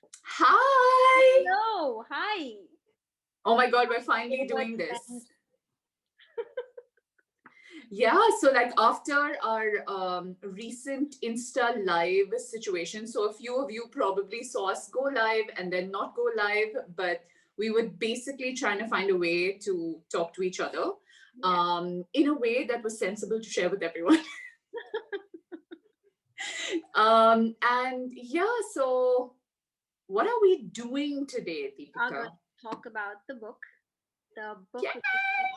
Hi! Hello, hi. Oh my God, we're finally What doing event? this. Yeah, so like after our recent Insta live situation, so a few of you probably saw us go live and then not go live, but we were basically trying to find a way to talk to each other Yeah, in a way that was sensible to share with everyone. And yeah, so what are we doing today, are going Deepika? to talk about the book Yeah. which has come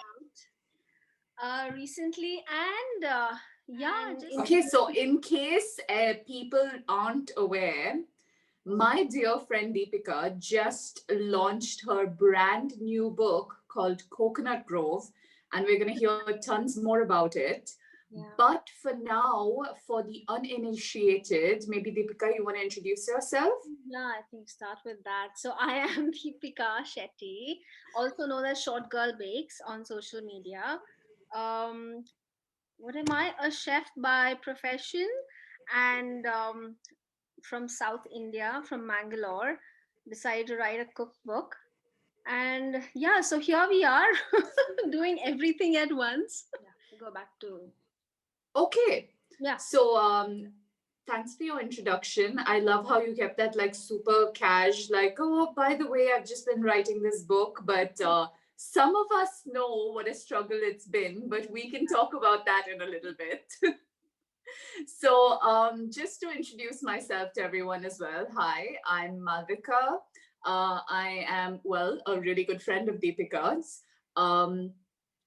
out recently, and yeah, just Okay, so in case people aren't aware, my dear friend Deepika just launched her brand new book called Coconut Grove, and we're going to hear tons more about it. yeah, But for now, for the uninitiated, maybe Deepika, you want to introduce yourself? yeah. I think start with that. So I am Deepika Shetty, also known as Short Girl Bakes on social media. Um, what am I? A chef by profession, and from South India, from Mangalore. Decided to write a cookbook. And yeah, so here we are doing everything at once. Yeah, go back to, Okay. yeah, So, thanks for your introduction. I love how you kept that like super cash, like, oh, by the way, I've just been writing this book, but some of us know what a struggle it's been, but we can talk about that in a little bit. So, just to introduce myself to everyone as well, hi, I'm Malvika. I am, well, a really good friend of Deepika's. Um,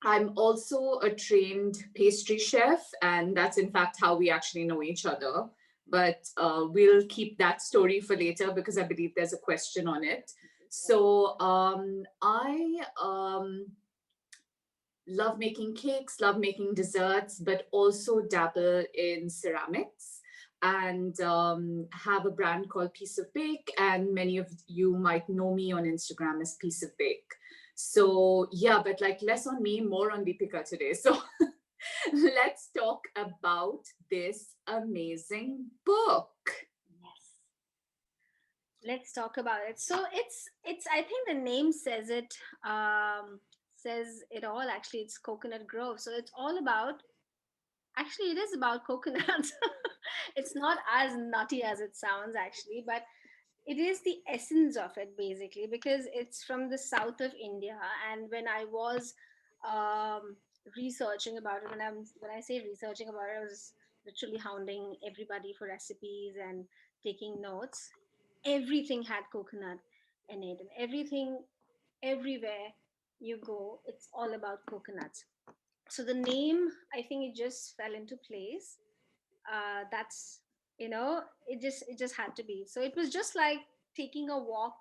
I'm also a trained pastry chef, and that's in fact how we actually know each other. But we'll keep that story for later because I believe there's a question on it. So I love making cakes, love making desserts, but also dabble in ceramics and have a brand called Piece of Bake. And many of you might know me on Instagram as Piece of Bake. So, yeah, but like less on me, more on Deepika today. So, let's talk about this amazing book. yes. Let's talk about it. So it's I think the name says it, says it all. Actually, it's Coconut Grove. So it's all about, actually it is about coconuts. It's not as nutty as it sounds actually, but it is the essence of it basically, because it's from the south of India. And when I was um, researching about it, when I say researching about it, I was literally hounding everybody for recipes and taking notes. Everything had coconut in it, and everything, everywhere you go, it's all about coconuts. So the name, I think it just fell into place. That's, it just had to be. So it was just like taking a walk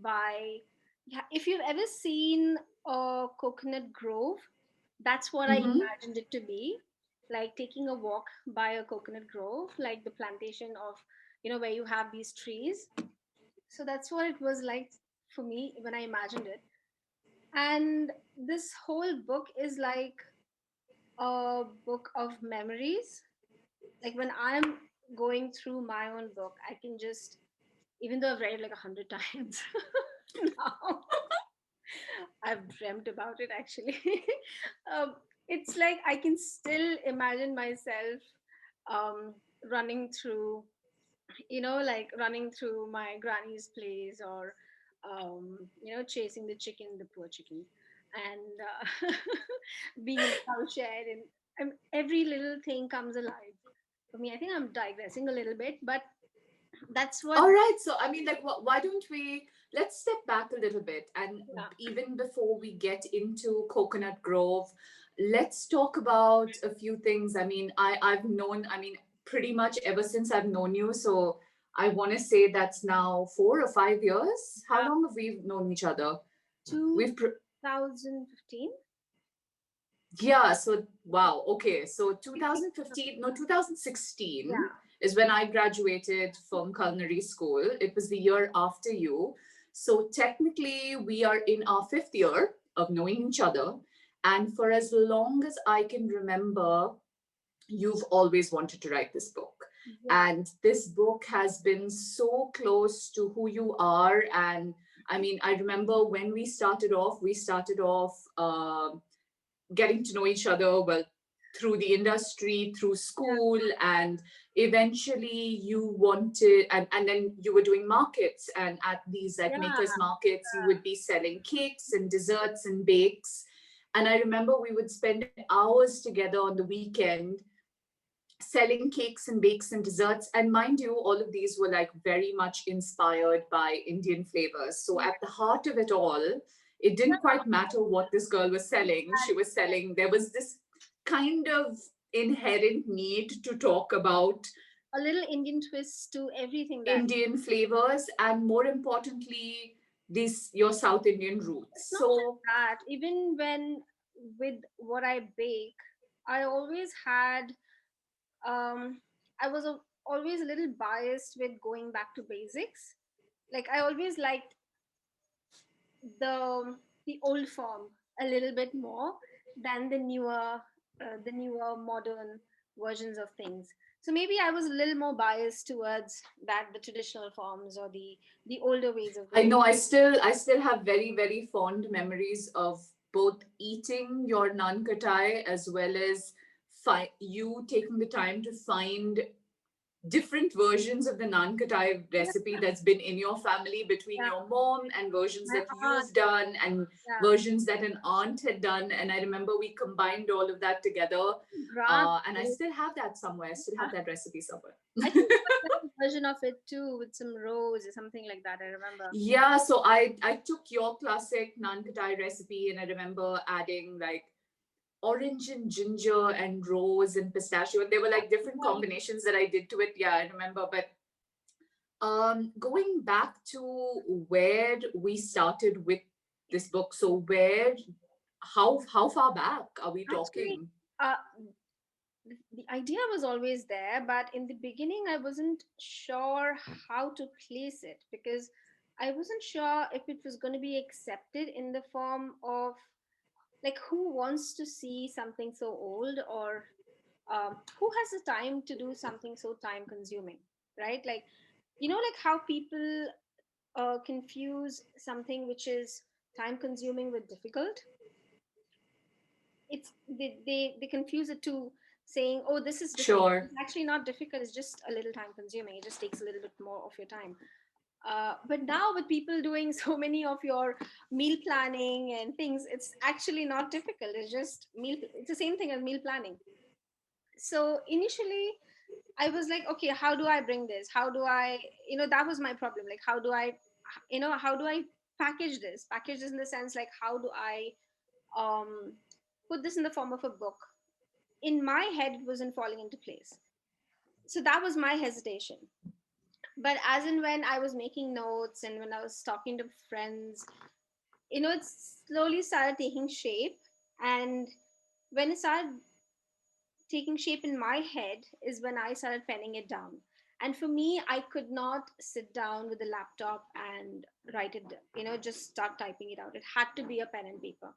by, yeah, if you've ever seen a coconut grove, that's what I Mm-hmm. imagined it to be. Like taking a walk by a coconut grove, like the plantation of, where you have these trees. So that's what it was like for me when I imagined it. And this whole book is like a book of memories. Like when I'm going through my own book, I can just, even though I've read it like 100 times now, I've dreamt about it actually. um, it's like I can still imagine myself um, running through, like running through my granny's place, or chasing the chicken, the poor chicken, and being in the cowshed, and every little thing comes alive for me. I think I'm digressing a little bit, but that's what. All right. So, I mean, like, why don't we let's step back a little bit, and Yeah, even before we get into Coconut Grove, let's talk about a few things. I mean, I've known, I mean, pretty much ever since I've known you. So, I want to say that's now 4 or 5 years. How yeah. long have we known each other? We've 2015. Yeah, so wow. Okay, so 2015, no, 2016 Yeah, is when I graduated from culinary school. It was the year after you. So technically, we are in our fifth year of knowing each other. And for as long as I can remember, you've always wanted to write this book. Yeah. And this book has been so close to who you are. And I mean, I remember when we started off getting to know each other, well, through the industry, through Yeah. school, and eventually you wanted, and then you were doing markets, and at these like Yeah. makers markets you would be selling cakes and desserts and bakes. And I remember we would spend hours together on the weekend selling cakes and bakes and desserts. And mind you, all of these were like very much inspired by Indian flavors. So Yeah. at the heart of it all, it didn't quite matter what this girl was selling. She was selling, there was this kind of inherent need to talk about A little Indian twist to everything that Indian flavors, and more importantly, these your South Indian roots. it's not just So that. Even when with what I bake, I always had I was always a little biased with going back to basics. Like I always liked the old form a little bit more than the newer modern versions of things. So maybe I was a little more biased towards that the traditional forms or the older ways of I doing. know I still have very, very fond memories of both eating your naan katai as well as you taking the time to find different versions of the naan katai Yeah, recipe that's been in your family, between yeah. your mom and versions My that aunt, you've done and yeah. versions that an aunt had done. And I remember we combined all of that together. Grant. And I still have that somewhere. I still have that recipe somewhere. I think I have a version of it too with some rose or something like that. I remember. Yeah, so I took your classic naan katai recipe, and I remember adding like orange and ginger and rose and pistachio, and there were like different Yeah, combinations that I did to it. Yeah, I remember. But going back to where we started with this book, so where how far back are we actually, talking? the idea was always there, but in the beginning, I wasn't sure how to place it because I wasn't sure if it was going to be accepted in the form of like who wants to see something so old or who has the time to do something so time consuming, right? Like, like how people confuse something which is time consuming with difficult. They confuse it to saying, oh, this is difficult. Sure. It's actually not difficult, it's just a little time consuming, it just takes a little bit more of your time. But now with people doing so many of your meal planning and things, it's actually not difficult, it's just it's the same thing as meal planning. So initially I was like, okay, how do I bring this, how do I, that was my problem, like how do I, how do I package this in the sense like how do I um put this in the form of a book. In my head it wasn't falling into place, so that was my hesitation. But as and when I was making notes and when I was talking to friends, it slowly started taking shape. And when it started taking shape in my head is when I started penning it down. And for me, I could not sit down with a laptop and write it, just start typing it out. It had to be a pen and paper.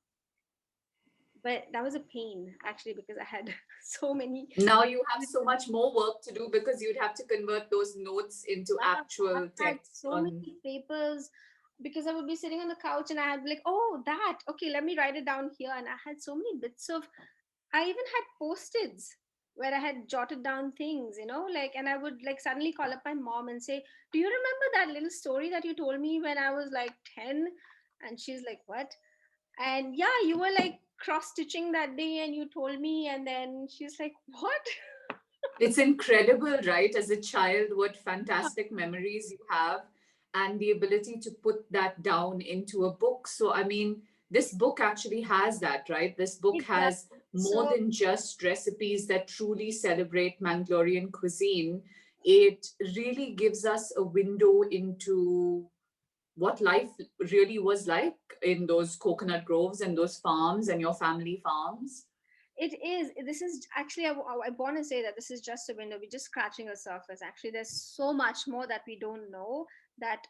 But that was a pain actually because I had so many. Now you have so much more work to do because you'd have to convert those notes into Yeah, actual I had text so on. many papers because I would be sitting on the couch and I had like, oh, that, okay, let me write it down here. And I had so many bits of, I even had post-its where I had jotted down things, like, and I would like suddenly call up my mom and say, do you remember that little story that you told me when I was like 10? And she's like, what? And yeah, you were like cross stitching that day and you told me. And then she's like, what? It's incredible, right? As a child, what fantastic memories you have, and the ability to put that down into a book. So, I mean, this book actually has that, right? This book It does. has more So than just recipes that truly celebrate Mangalorean cuisine. It really gives us a window into what life really was like in those coconut groves and those farms and your family farms. it is. This is actually, I want to say that this is just a window. We're just scratching the surface. Actually, there's so much more that we don't know that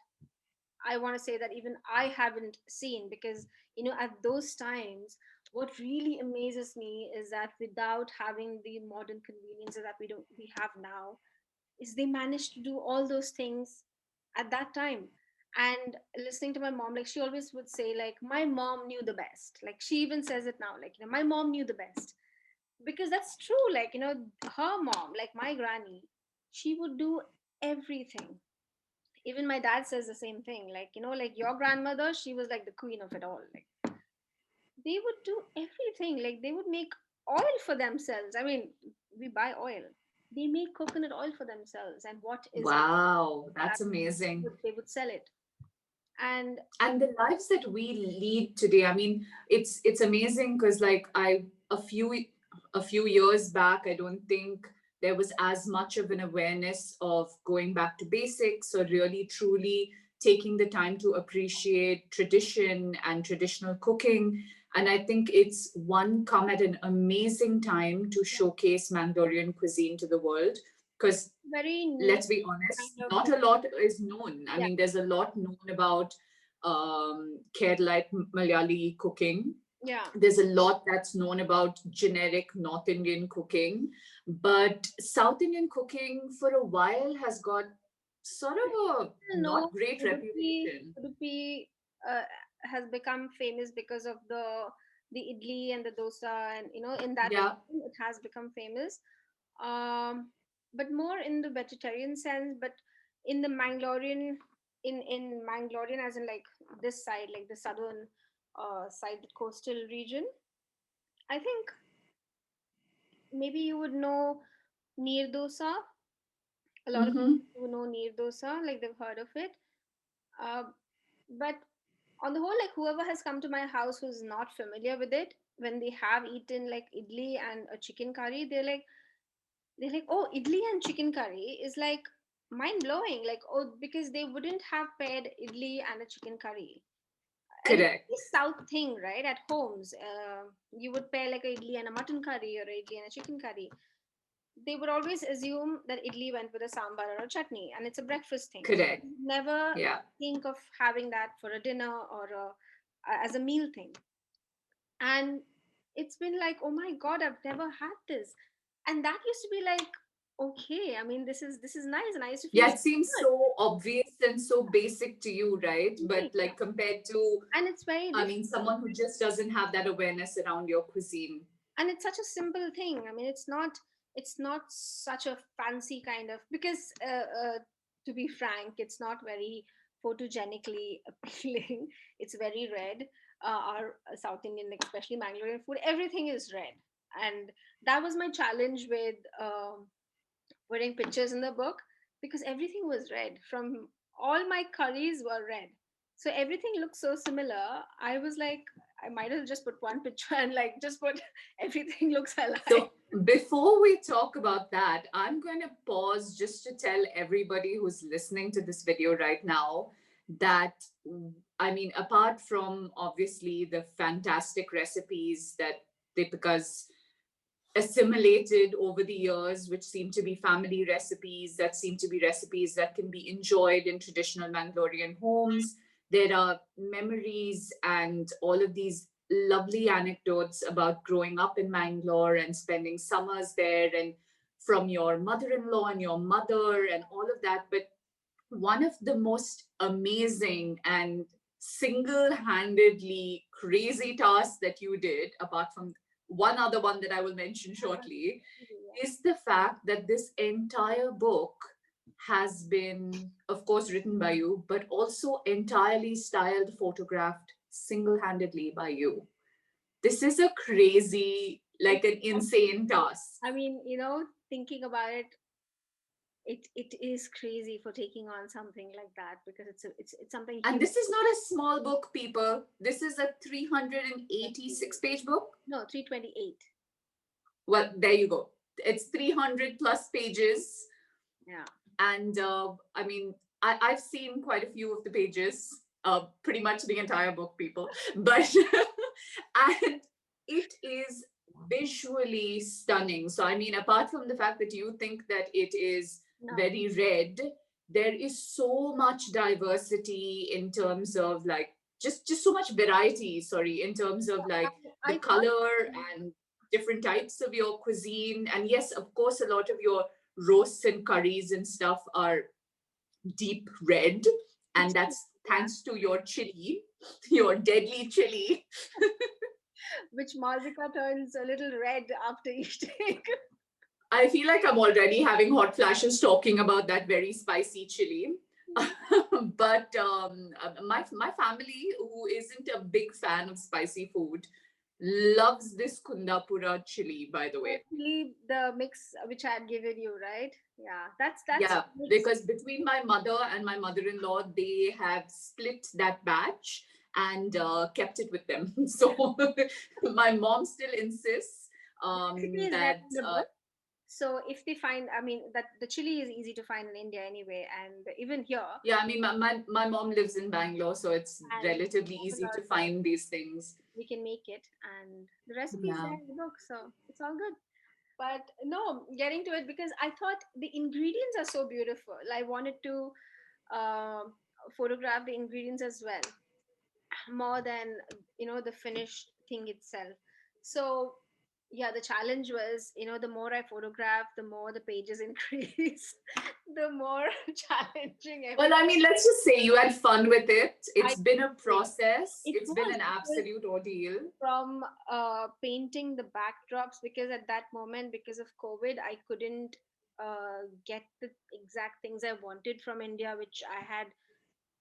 I want to say that even I haven't seen because, at those times, what really amazes me is that without having the modern conveniences that we have now, is they managed to do all those things at that time. And listening to my mom, like she always would say, like, my mom knew the best. Like she even says it now, like, my mom knew the best. Because that's true. Like, her mom, like my granny, she would do everything. Even my dad says the same thing. Like, like your grandmother, she was like the queen of it all. Like they would do everything. Like they would make oil for themselves. I mean, we buy oil. They make coconut oil for themselves, and what is left Wow, that that's amazing. they would sell it. And And the lives that we lead today, I mean, it's amazing because like a few years back, I don't think there was as much of an awareness of going back to basics or really truly taking the time to appreciate tradition and traditional cooking. And I think it's one come at an amazing time to showcase Mangalorean cuisine to the world, because very let's niche be honest, kind of. not a lot is known. I Yeah, mean, there's a lot known about Kerala Malayali cooking. yeah. There's a lot that's known about generic North Indian cooking, but South Indian cooking for a while has got sort of a No, not great reputation. Udupi uh, has become famous because of the idli and the dosa, and in that Yeah, region it has become famous. But more in the vegetarian sense, but in the Mangalorean, in Mangalorean, as in like this side, like the southern side, the coastal region, I think maybe you would know neer dosa. A lot of mm-hmm. people who know neer dosa, like they've heard of it. Uh, but on the whole, like whoever has come to my house who's not familiar with it, when they have eaten like idli and a chicken curry, they're like, oh, idli and chicken curry is like mind blowing. Like, oh, because they wouldn't have paired idli and a chicken curry. And it's Correct. a South thing, right? At homes, you would pair like a idli and a mutton curry or a idli and a chicken curry. They would always assume that idli went with a sambar or a chutney, and it's a breakfast thing. So Correct. you would never Yeah. think of having that for a dinner or as a meal thing. And it's been like, oh my god, I've never had this. And that used to be like, okay, I mean, this is nice, and I used to feel Yeah, so it seems good. so obvious and so basic to you, right? But Right, yeah. like compared to, And it's very I mean, different. someone who just doesn't have that awareness around your cuisine. And it's such a simple thing. I mean, it's not such a fancy kind of, because to be frank, it's not very photogenically appealing. It's very red. Our South Indian, like especially Mangalorean food, everything is red. And that was my challenge with putting pictures in the book, because everything was red. From all my curries were red, so everything looked so similar. I was like, I might have just put one picture and like just put everything looks alike. So before we talk about that, I'm going to pause just to tell everybody who's listening to this video right now that, I mean, apart from obviously the fantastic recipes that Deepika's assimilated over the years, which seem to be family recipes, that seem to be recipes that can be enjoyed in traditional Mangalorean homes. There are memories and all of these lovely anecdotes about growing up in Mangalore and spending summers there, and from your mother in law and your mother and all of that. But one of the most amazing and single-handedly crazy tasks that you did, apart from one other one that I will mention shortly, is the fact that this entire book has been, of course, written by you, but also entirely styled, photographed single-handedly by you. This is a crazy, like an insane task. I mean, thinking about it, it is crazy for taking on something like that, because it's something And huge. this is not a small book, people. This is a 386 page book. No, 328. Well, there you go. It's 300 plus pages. Yeah. And I mean, I've seen quite a few of the pages, pretty much the entire book, people. But, and it is visually stunning. So, I mean, apart from the fact that you think that it is No. very red, there is so much diversity in terms of like, just so much variety, sorry, in terms of like the I thought. color and different types of your cuisine. And yes, of course, a lot of your roasts and curries and stuff are deep red. And that's Yeah, thanks to your chili, your deadly chili. which Malvika turns a little red after eating. I feel like I'm already having hot flashes talking about that very spicy chili. But my family, who isn't a big fan of spicy food, loves this Kundapura chili. By the way, Actually, the mix which I had given you, right? Yeah, that's yeah, mix. because between my mother and my mother-in-law, they have split that batch and kept it with them. So my mom still insists Recipe is that vegetable. So if they find, I mean, that the chili is easy to find in India anyway, and even here, yeah, I mean, my mom lives in Bangalore, so it's and relatively easy to there, find these things. we can make it, and the recipe is Yeah. there in the book, so it's all good. But no, getting to it because I thought the ingredients are so beautiful. I wanted to um photograph the ingredients as well, more than the finished thing itself. So yeah, the challenge was, the more I photograph, the more the pages increase, the more challenging Well, everything. I mean, let's just say you had fun with it. I It's been a did. process. It It's been was an it was absolute ordeal. from painting the backdrops, because at that moment, because of COVID, I couldn't get the exact things I wanted from India, which I had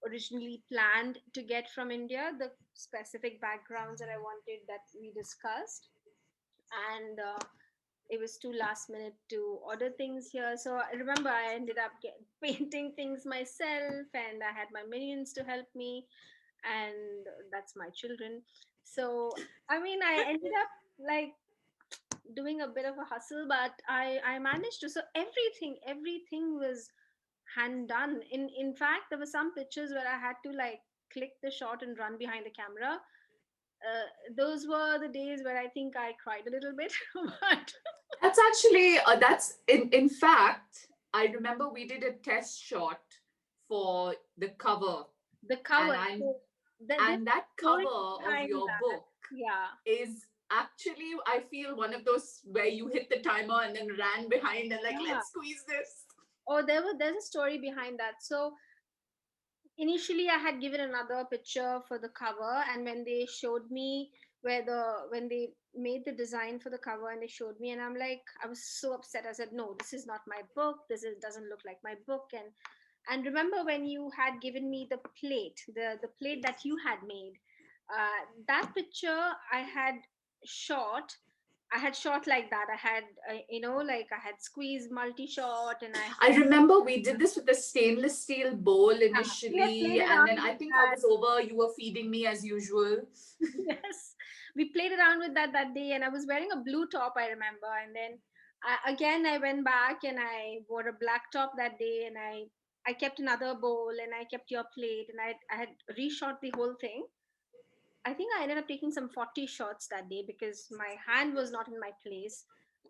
originally planned to get from India, the specific backgrounds that I wanted that we discussed. And it was too last minute to order things here. So I remember I ended up painting things myself, and I had my minions to help me, and that's my children. So, I mean, I ended up like doing a bit of a hustle, but I managed to. So everything was hand done. In fact, there were some pictures where I had to like click the shot and run behind the camera. Those were the days where I think I cried a little bit. But That's actually that's in fact, I remember we did a test shot for the cover, the and cover, I'm so there's and that story cover of behind your that. book Yeah. is actually, I feel, one of those where you hit the timer and then ran behind and like, Yeah. let's squeeze this. Oh, there's a story behind that. So initially I had given another picture for the cover, and when they showed me when they made the design for the cover and they showed me, and I'm like, I was so upset. I said, no, this is not my book. Doesn't look like my book. And remember when you had given me the plate, the plate that you had made, that picture I had shot. I had shot like that. I had, like I had squeezed multi shot, and I I had, remember we did this with a stainless steel bowl yeah, we had initially, played and around then I with think I that. was over, you were feeding me as usual. Yes, we played around with that day, and I was wearing a blue top, I remember. And then again, I went back and I wore a black top that day, and I kept another bowl, and I kept your plate, and I had reshot the whole thing. I think I ended up taking some 40 shots that day because my hand was not in my place.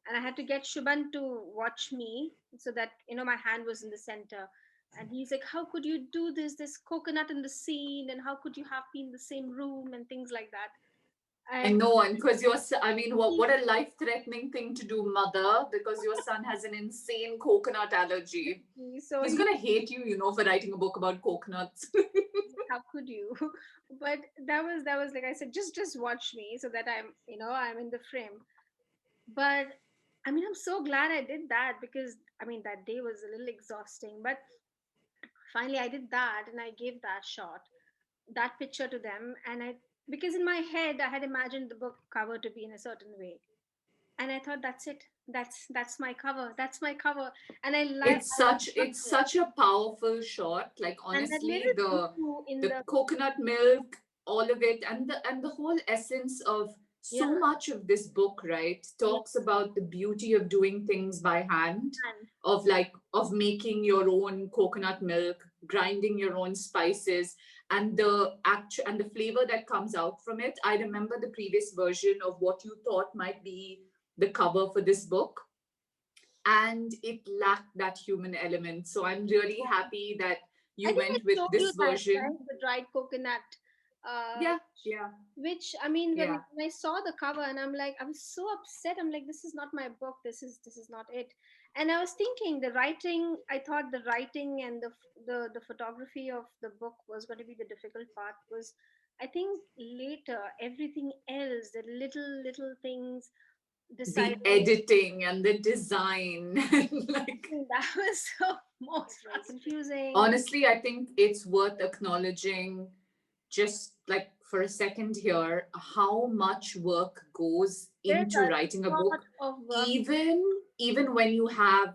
And I had to get Shubhan to watch me so that, my hand was in the center. And he's like, how could you do this? There's coconut in the scene, and how could you have been in the same room and things like that? I And know, and because I mean, he, what a life-threatening thing to do, mother, because your son has an insane coconut allergy. so He's he, gonna hate you, for writing a book about coconuts. how could you? But that was like I said, just watch me so that I'm in the frame. But I mean, I'm so glad I did that because I mean that day was a little exhausting. But finally, I did that and I gave that shot, that picture to them, and I because in my head I had imagined the book cover to be in a certain way, and I thought that's it. That's my cover. That's my cover, and I loved It's it. such a powerful shot. Like, And that honestly, little blue in the the coconut milk, all of it, and the whole essence of yeah, so much of this book, right, yeah, talks about the beauty of doing things by hand, and of making your own coconut milk, grinding your own spices, and the flavor that comes out from it. I remember the previous version of what you thought might be the cover for this book, and it lacked that human element. So I'm really happy that I you think I went with showed you this that, right? version. The dried coconut, uh, Yeah, yeah, which I mean, yeah. when I saw the cover, and I'm like, I was so upset. I'm like, this is not my book. This is not it. And I was thinking the writing, I thought the writing and the photography of the book was going to be the difficult part. Was, I think later everything else, the little things, The deciding, editing and the design. Like, that was so most confusing. honestly, I think it's worth acknowledging, just like for a second here, how much work goes There's into writing a a lot book, of work. even even when you have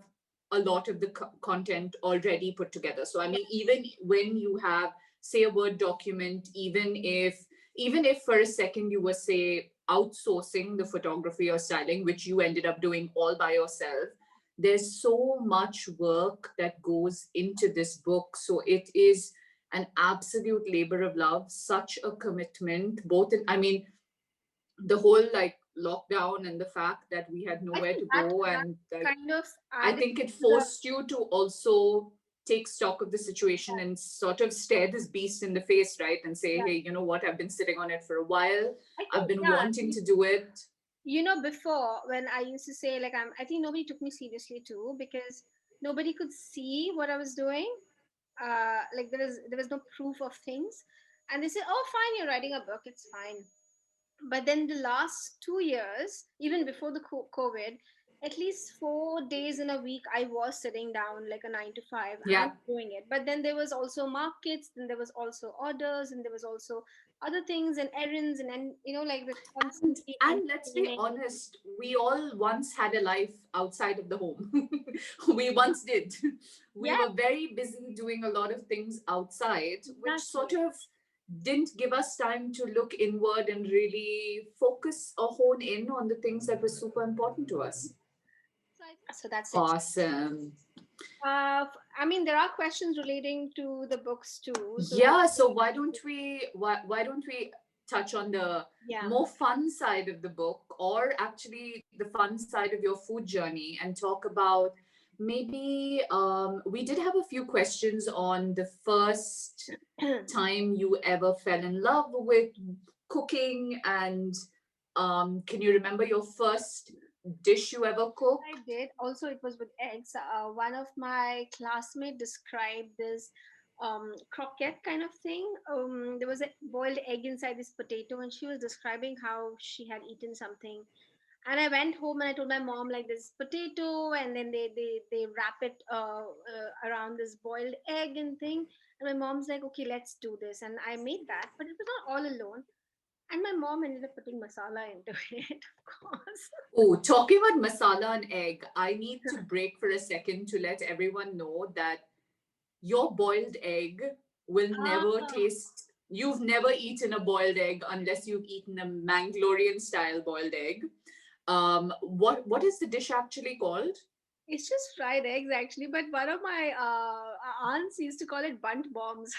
a lot of the content already put together. So I Yeah, mean, even when you have, say, a Word document, even if for a second you were, say, outsourcing the photography or styling, which you ended up doing all by yourself, there's so much work that goes into this book. So it is an absolute labor of love, such a commitment, both in, I mean, the whole like lockdown and the fact that we had I nowhere think to that go, that and like, kind of I added think it to the. forced you to also take stock of the situation and sort of stare this beast in the face, right? And say, Yeah, hey, you know what? I've been sitting on it for a while. I I've think, been yeah. wanting to do it. Before when I used to say like I think nobody took me seriously too because nobody could see what I was doing. Like there was no proof of things, and they said, "Oh, fine, you're writing a book. It's fine." But then the last 2 years, even before the COVID, at least 4 days in a week, I was sitting down like a 9 to 5 and Yeah. doing it. But then there was also markets, then there was also orders, and there was also other things and errands, and like the And constantly and let's be entertaining. honest, we all once had a life outside of the home. We once did. We Yeah, were very busy doing a lot of things outside, which sort exactly. of didn't give us time to look inward and really focus or hone in on the things that were super important to us. So that's it. Awesome. I mean, there are questions relating to the books too. So Yeah, so why don't we touch on the yeah. more fun side of the book, or actually the fun side of your food journey, and talk about, maybe, we did have a few questions on the first time you ever fell in love with cooking, and can you remember your first dish you ever cooked? I did. Also, it was with eggs. One of my classmates described this croquette kind of thing. There was a boiled egg inside this potato, and she was describing how she had eaten something. And I went home and I told my mom like this potato, and then they wrap it around this boiled egg and thing. And my mom's like, okay, let's do this. And I made that, but it was not all alone. And my mom ended up putting masala into it, of course. Oh, talking about masala and egg, I need to break for a second to let everyone know that your boiled egg will never Ah, taste. You've never eaten a boiled egg unless you've eaten a Mangalorean style boiled egg. What is the dish actually called? it's just fried eggs actually, but one of my aunts used to call it bunt bombs.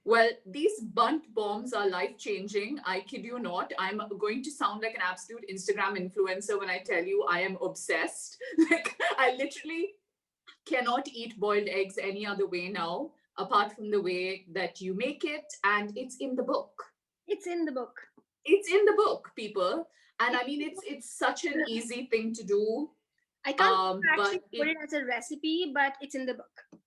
Well, these bunt bombs are life changing. I kid you not. I'm going to sound like an absolute Instagram influencer when I tell you I am obsessed. Like, I literally cannot eat boiled eggs any other way now, apart from the way that you make it. And it's in the book. It's in the book. It's in the book, people. And It's I mean, it's such an easy thing to do. I can't actually But put it, it as a recipe, but it's in the book.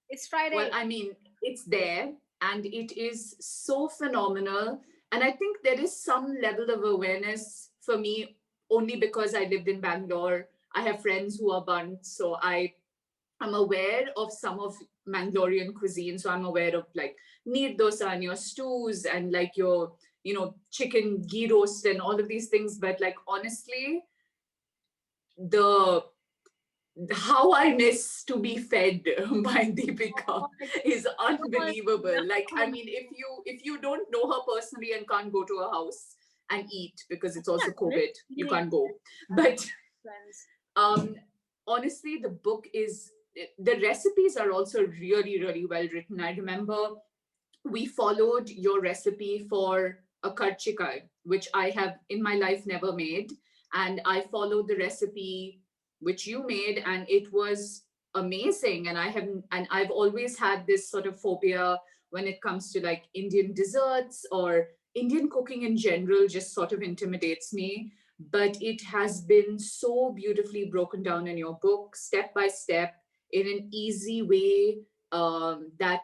It's fried well, egg. I mean, it's there and it is so phenomenal. And I think there is some level of awareness for me, only because I lived in Bangalore. I have friends who are Bunt, so I'm aware of some of Mangalorean cuisine. So I'm aware of like neer dosa and your stews and like your, chicken ghee roast and all of these things. But like, honestly, the how I miss to be fed by Deepika Oh my is God, unbelievable. Like, I no. mean, if you don't know her personally and can't go to her house and eat, because I it's think also I've missed COVID, you eating can't at go. But friends. um honestly, the book is, the recipes are also really, really well written. I remember we followed your recipe for a karchika, which I have in my life never made. And I followed the recipe which you made, and it was amazing. And I've always had this sort of phobia when it comes to like Indian desserts, or Indian cooking in general just sort of intimidates me. but it has been so beautifully broken down in your book, step by step, in an easy way, that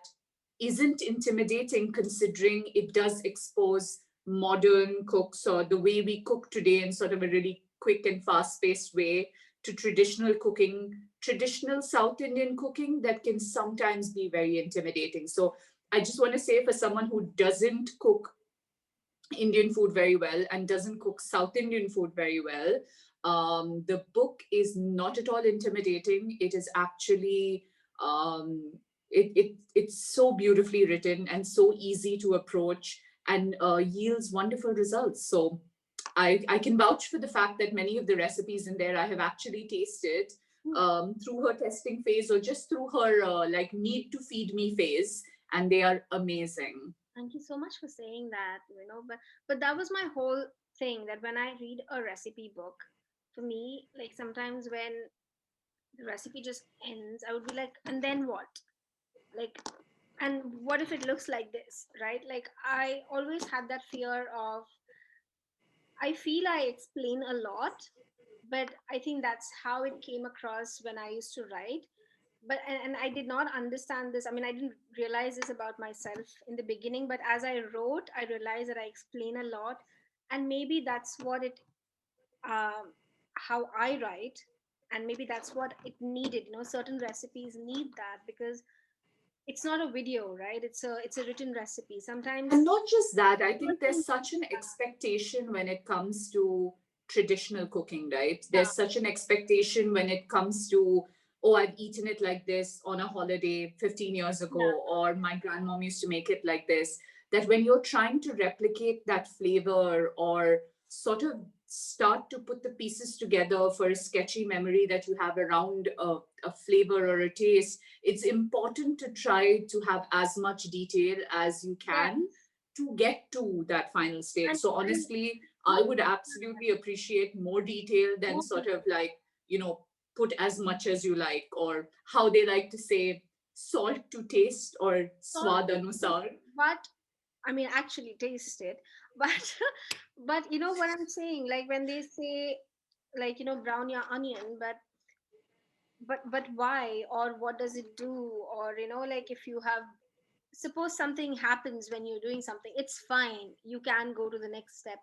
isn't intimidating, considering it does expose modern cooks or the way we cook today in sort of a really quick and fast paced way to traditional cooking, traditional South Indian cooking that can sometimes be very intimidating. So I just want to say, for someone who doesn't cook Indian food very well and doesn't cook South Indian food very well, the book is not at all intimidating. It is actually it's so beautifully written and so easy to approach, and yields wonderful results. So I can vouch for the fact that many of the recipes in there I have actually tasted through her testing phase or just through her like need to feed me phase, and they are amazing. Thank you so much for saying that, but that was my whole thing, that when I read a recipe book, for me, like sometimes when the recipe just ends, I would be like, and then what? Like, and what if it looks like this, right? Like, I always had that fear of, I feel I explain a lot, but I think that's how it came across when I used to write. But and I did not understand this. I mean, I didn't realize this about myself in the beginning, but as I wrote, I realized that I explain a lot, and maybe that's what it, how I write, and maybe that's what it needed. Certain recipes need that because it's not a video, right? It's a written recipe. And Sometimes not just that, I think person there's such an expectation when it comes to traditional cooking, right? yeah, There's such an expectation when it comes to, oh, I've eaten it like this on a holiday 15 years yeah, ago, or my grandmom used to make it like this. That when you're trying to replicate that flavor or sort of start to put the pieces together for a sketchy memory that you have around a flavor or a taste, it's important to try to have as much detail as you yeah, can to get to that final state. and So and honestly, I would absolutely appreciate more detail than more sort people. of like, put as much as you like, or how they like to say, salt to taste or Salt swad is good, anusar. but I mean, actually taste it. But but you know what I'm saying? Like when they say, like, brown your onion, but why, or what does it do? Or like, if you have, suppose something happens when you're doing something, it's fine, you can go to the next step.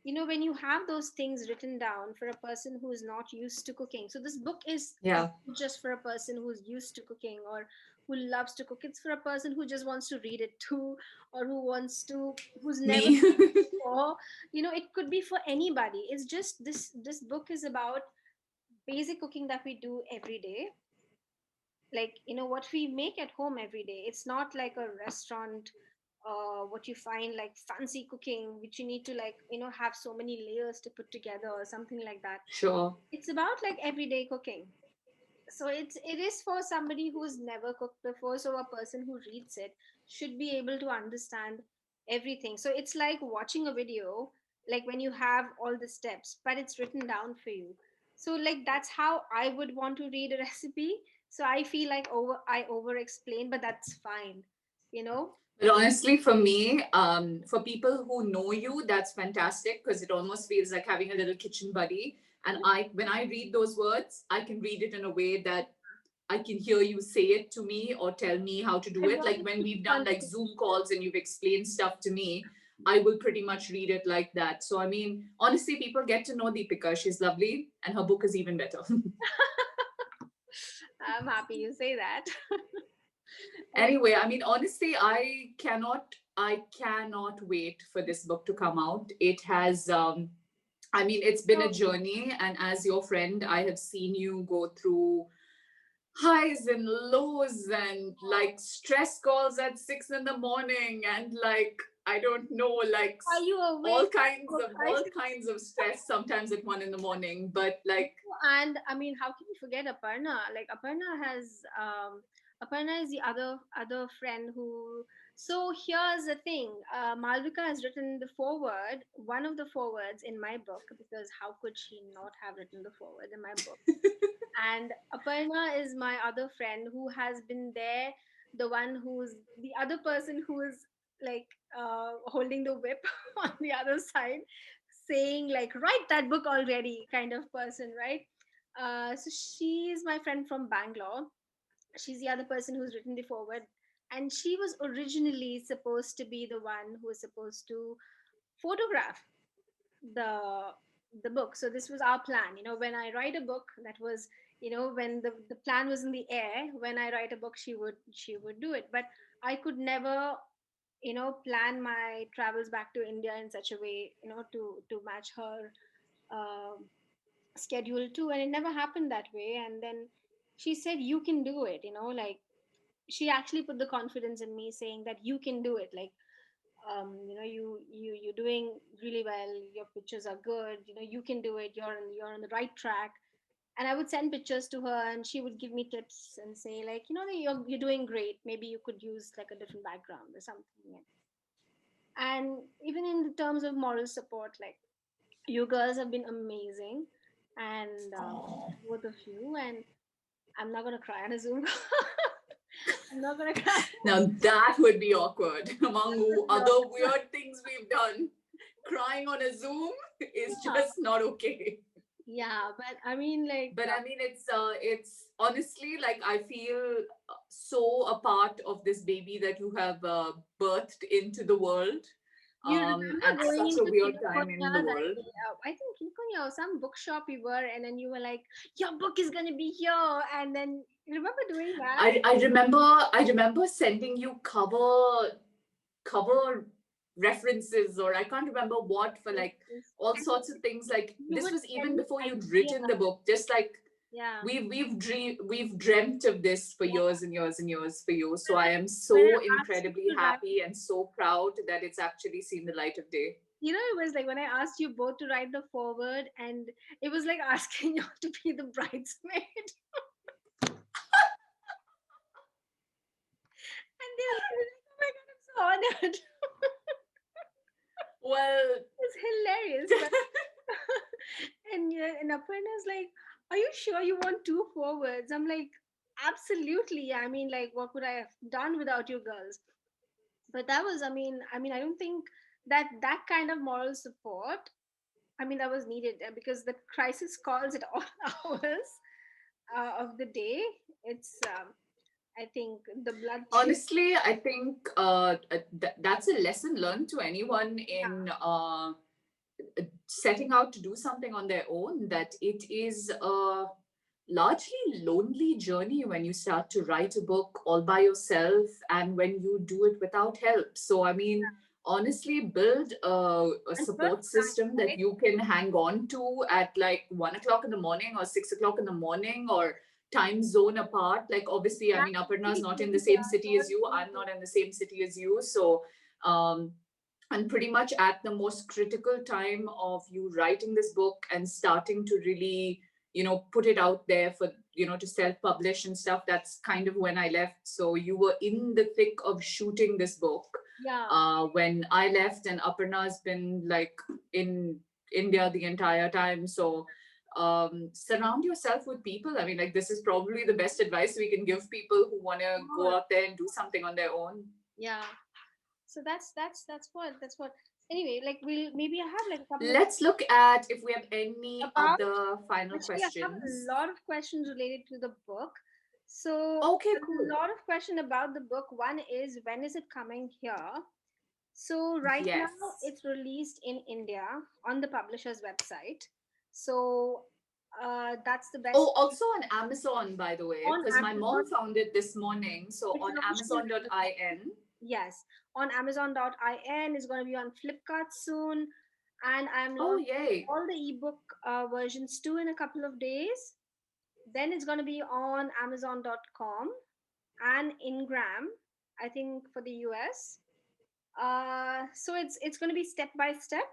When you have those things written down for a person who is not used to cooking, so this book is Yeah, just for a person who's used to cooking or who loves to cook. It's for a person who just wants to read it too, or who's never me. before. It could be for anybody. It's just this book is about basic cooking that we do every day, like what we make at home every day. It's not like a restaurant, what you find like fancy cooking, which you need to, like, have so many layers to put together or something like that. Sure. It's about like everyday cooking. So it is for somebody who's never cooked before, so a person who reads it should be able to understand everything. So it's like watching a video, like when you have all the steps, but it's written down for you. So like that's how I would want to read a recipe. So I feel like I over explain, but that's fine, you know But honestly, for me, for people who know you, that's fantastic because it almost feels like having a little kitchen buddy. And when I read those words, I can read it in a way that I can hear you say it to me or tell me how to do As it. long Like as when it's we've done fun. like Zoom calls and you've explained stuff to me, I will pretty much read it like that. So, I mean, honestly, people get to know Deepika. She's lovely and her book is even better. I'm happy you say that. And Anyway, I mean, honestly, I cannot wait for this book to come out. It has, I mean, it's been a so journey. And as your friend, I have seen you go through highs and lows and like stress calls at 6 in the morning and like I don't know, like are you all awake kinds for of all 5 kinds of stress sometimes at 1 in the morning. But like, And I mean, how can you forget Aparna? Like Aparna is the other friend who. So here's the thing. Malvika has written the foreword, one of the forewords in my book, because how could she not have written the foreword in my book? And Aparna is my other friend who has been there, the one who's the other person who is like holding the whip on the other side. saying like, write that book already kind of person, right? So she's my friend from Bangalore. She's the other person who's written the forward, and she was originally supposed to be the one who was supposed to photograph the the book. So this was our plan, when I write a book, that was, when the plan was in the air. When I write a book, she would do it, but I could never plan my travels back to India in such a way, to match her uh, schedule too, and it never happened that way. And then she said, you can do it, like, she actually put the confidence in me, saying that you can do it, like, you're doing really well, your pictures are good, you can do it, you're on the right track. And I would send pictures to her, and she would give me tips and say, like, you're doing great, maybe you could use like a different background or something. And even in the terms of moral support, like, you girls have been amazing, and Oh. both of you. And I'm not gonna cry on a Zoom call. I'm not gonna cry. Now that would be awkward. That Among would be other awkward. weird things we've done, crying on a Zoom is Yeah, just not okay. yeah, but I mean, like, But I mean, it's honestly like I feel so a part of this baby that you have birthed into the world, you remember at going such a into weird time in Kinkonya, the that world. I think Kinkonya or some bookshop we were, and then you were like, your book is gonna be here, and then you remember doing that? I remember sending you cover references, or I can't remember what, for Yes, like yes. all And sorts of things. Like you this would was send even me before you'd ideas. written the book. Just like Yeah. we've dreamt of this for Yeah. years and years and years for you. So When I I am when I so asked you incredibly to write, happy and so proud that it's actually seen the light of day. it was like when I asked you both to write the forward, and it was like asking you to be the bridesmaid. And they were like, oh my god, I'm so honored. Well, It's hilarious. But and yeah, and Aparna's like, are you sure you want two forwards? I'm like, absolutely. I mean, like, what could I have done without you girls? But that was, I don't think that kind of moral support, that was needed, because the crisis calls at all hours of the day. It's, I think, the blood. honestly, I think that's a lesson learned to anyone Yeah, in setting out to do something on their own, that it is a largely lonely journey when you start to write a book all by yourself and when you do it without help. So, I mean, honestly, build a and first support time, system that right? you can hang on to at like 1 o'clock in the morning or 6 o'clock in the morning, or time zone apart. Like, obviously, I mean, Aparna's Exactly, not in the India. same city as Sorry, you, I'm India. not in the same city as you. So, um, and pretty much at the most critical time of you writing this book and starting to really put it out there for to self publish and stuff, that's kind of when I left. So you were in the thick of shooting this book Yeah, when I left, and Aparna's been like in India the entire time. So surround yourself with people. I mean, like, this is probably the best advice we can give people who want to go God, out there and do something on their own. yeah. So that's what. Anyway, like, we'll maybe I have like a couple of Let's look at if we have any about. other final Actually, I have a questions. lot of questions related to the book. So Okay, a cool. lot of question about the book. One is, when is it coming here? So right now Yes. it's released in India on the publisher's website. So that's the best Oh, also on Amazon, by the way, on because my Amazon. mom found it this morning. So It's on launching. Amazon.in. Yes, on Amazon.in, is going to be on Flipkart soon, and I'm Oh, launching yay. all the ebook versions too in a couple of days. Then it's going to be on Amazon.com and Ingram, I think, for the US. So it's going to be step by step.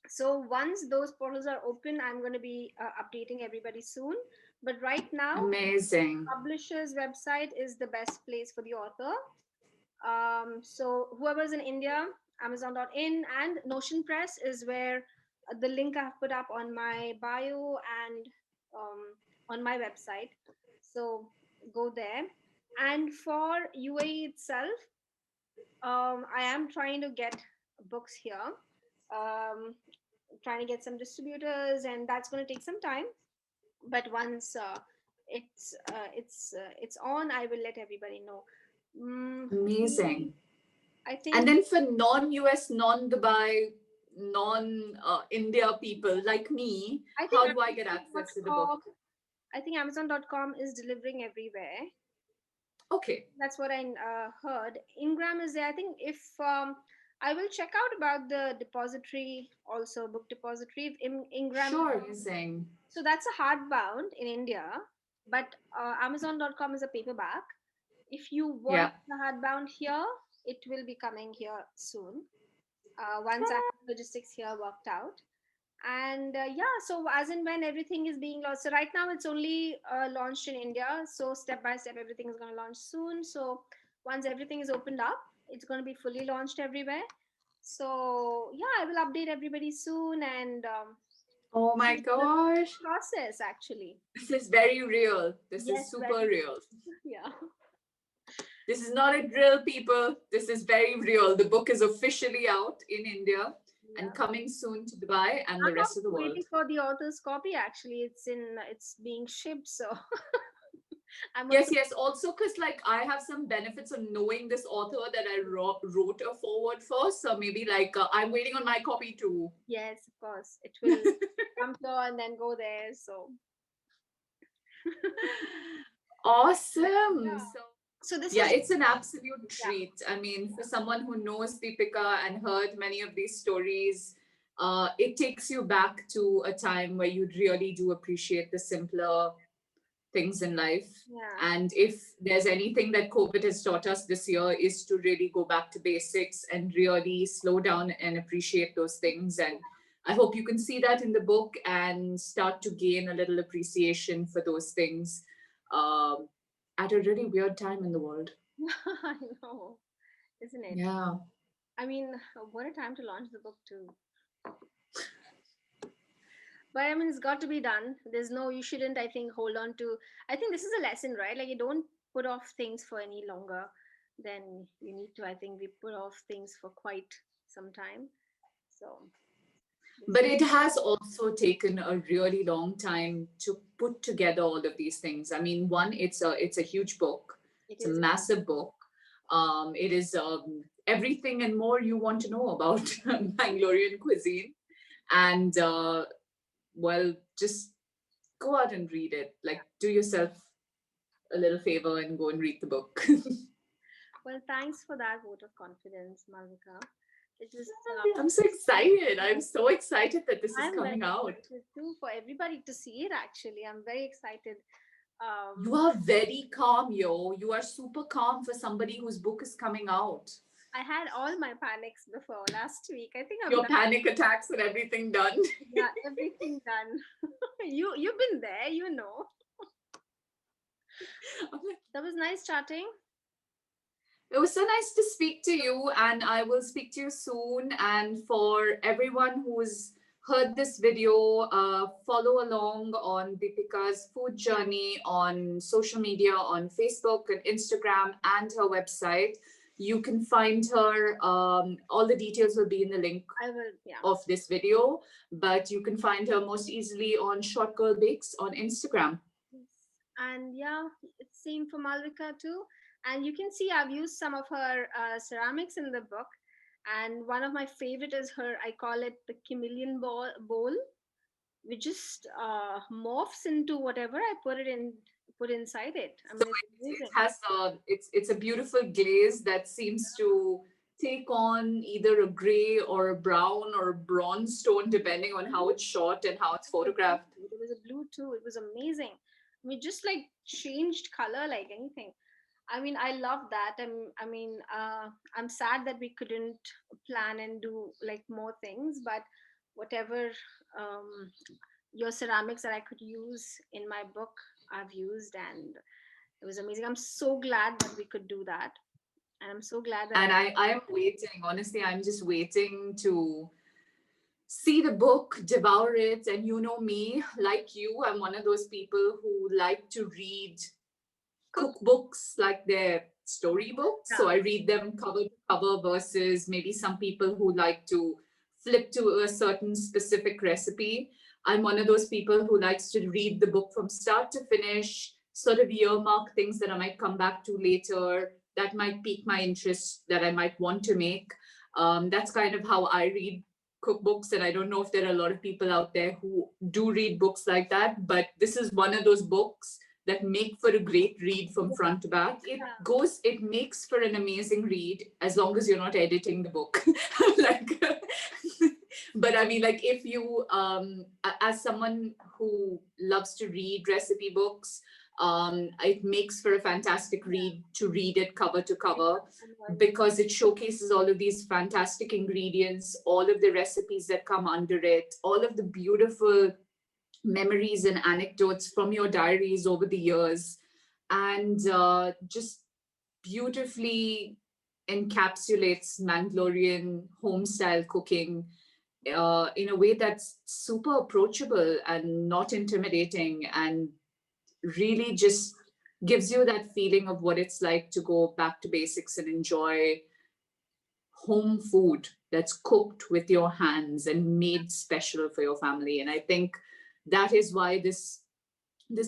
So once those portals are open, I'm going to be updating everybody soon. But right now, Amazing. publisher's website is the best place for the author. So whoever's in India, Amazon.in and Notion Press is where the link I've put up on my bio and um, on my website. So go there. And for UAE itself, I am trying to get books here. Um, trying to get some distributors, and that's going to take some time. But once it's on, I will let everybody know. Amazing. I And think then for non-US, non-Dubai, non-India people like me, I think how do I get access to the book? Amazon.com, I think Amazon.com is delivering everywhere. Okay, That's what I heard. Ingram is there. I think if I will check out about the depository also, book depository. If Ingram, sure, amazing. so that's a hardbound in India, but Amazon.com is a paperback. If you want Yeah. the hardbound here, it will be coming here soon. Once I have logistics here worked out. And yeah, so as and when everything is being launched, so right now it's only launched in India, so step by step everything is going to launch soon. So once everything is opened up, it's going to be fully launched everywhere. So yeah, I will update everybody soon. And Oh my it's a gosh. process actually. This is very real. This Yes, is super very. real. Yeah. This is not a drill, people. This is very real. The book is officially out in India and Yeah, coming soon to Dubai and the I'm rest of the also world. waiting for the author's copy. Actually, it's being shipped, so I'm Yes, also. yes. Also, because like I have some benefits of knowing this author that I wrote a forward for. So maybe like I'm waiting on my copy too. Yes, of course. It will come here and then go there. So, Awesome. yeah. So So this yeah, was, it's an absolute yeah, treat. I mean, for someone who knows Deepika and heard many of these stories, it takes you back to a time where you really do appreciate the simpler things in life. yeah. And if there's anything that COVID has taught us this year is to really go back to basics and really slow down and appreciate those things. And I hope you can see that in the book and start to gain a little appreciation for those things um, at a really weird time in the world. I know, isn't it? Yeah. I mean, what a time to launch the book too. But I mean, it's got to be done. There's no, you shouldn't, I think, hold on to. I think this is a lesson, right? Like, you don't put off things for any longer than you need to. I think we put off things for quite some time. So, this But is, it has also taken a really long time to put together all of these things. I mean, one, it's a huge book. it It's a is, massive book. It is everything and more you want to know about Bangalorean cuisine. And well, just go out and read it. Like, do yourself a little favor and go and read the book. well, thanks for that vote of confidence, Malvika. It was, I'm so excited. I'm so excited that this is I'm very coming out. excited too for everybody to see it actually. I'm very excited. You Um, are very calm, yo. You are super calm for somebody whose book is coming out. I had all my panics before last week. I think I've Your done, panic attacks and everything done. yeah, everything done. You've been there, you know. I'm like, That was nice chatting. it was so nice to speak to you, and I will speak to you soon. And for everyone who's heard this video, follow along on Deepika's food journey on social media, on Facebook and Instagram, and her website. You can find her. All the details will be in the link I will, yeah. of this video, but you can find her most easily on Short Girl Bakes on Instagram. Yes. And yeah, it's same for Malvika too. And you can see I've used some of her ceramics in the book. And one of my favorite is her, I call it the chameleon bowl, which just morphs into whatever I put inside it. I So mean, it's it amazing. has it's a beautiful glaze that seems to take on either a gray or a brown or a bronze tone depending on how it's shot and how it's photographed. There was a blue too. It was amazing. I mean, just like changed color like anything. I mean, I love that. I'm sad that we couldn't plan and do like more things, but whatever um, your ceramics that I could use in my book, I've used, and it was amazing. I'm so glad that we could do that, and I'm so glad that And I. I am waiting. Honestly, I'm just waiting to see the book, devour it. And you know me, like you, I'm one of those people who like to read cookbooks like they're storybooks. So Yeah. I read them cover to cover versus maybe some people who like to flip to a certain specific recipe. I'm one of those people who likes to read the book from start to finish, sort of earmark things that I might come back to later, that might pique my interest, that I might want to make. That's kind of how I read cookbooks. And I don't know if there are a lot of people out there who do read books like that, but this is one of those books that make for a great read from front to back. It makes for an amazing read as long as you're not editing the book. Like, but I mean, like, if you, as someone who loves to read recipe books, it makes for a fantastic read to read it cover to cover, because it showcases all of these fantastic ingredients, all of the recipes that come under it, all of the beautiful memories and anecdotes from your diaries over the years, and just beautifully encapsulates Mangalorean home style cooking in a way that's super approachable and not intimidating, and really just gives you that feeling of what it's like to go back to basics and enjoy home food that's cooked with your hands and made special for your family. And I think that is why this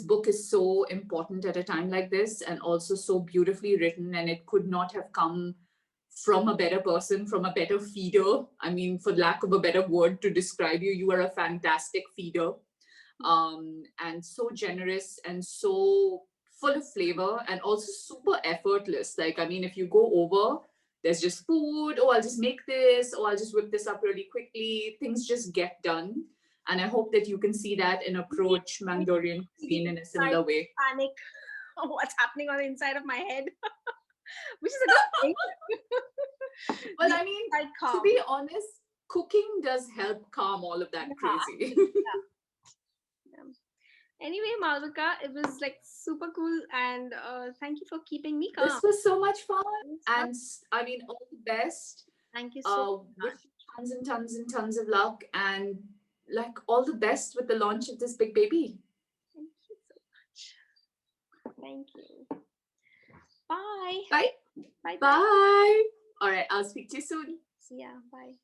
book is so important at a time like this, and also so beautifully written, and it could not have come from a better person, from a better feeder. I mean, for lack of a better word to describe you, you are a fantastic feeder, and so generous and so full of flavor, and also super effortless. Like, I mean, if you go over, there's just food. Oh, I'll just make this. Oh, I'll just whip this up really quickly. Things just get done. And I hope that you can see that and approach Mangalorean cuisine in a similar way. Panic. What's happening on the inside of my head? Which is a good thing. Well, I mean, to be honest, cooking does help calm all of that crazy. Anyway, Malvika, it was like super cool, and thank you for keeping me calm. This was so much fun, and I mean, all the best. Thank you so much. Wish you tons and tons and tons of luck, and like all the best with the launch of this big baby. Thank you so much. Thank you. Bye. Bye. Bye. Bye. All right, I'll speak to you soon. See ya. Bye.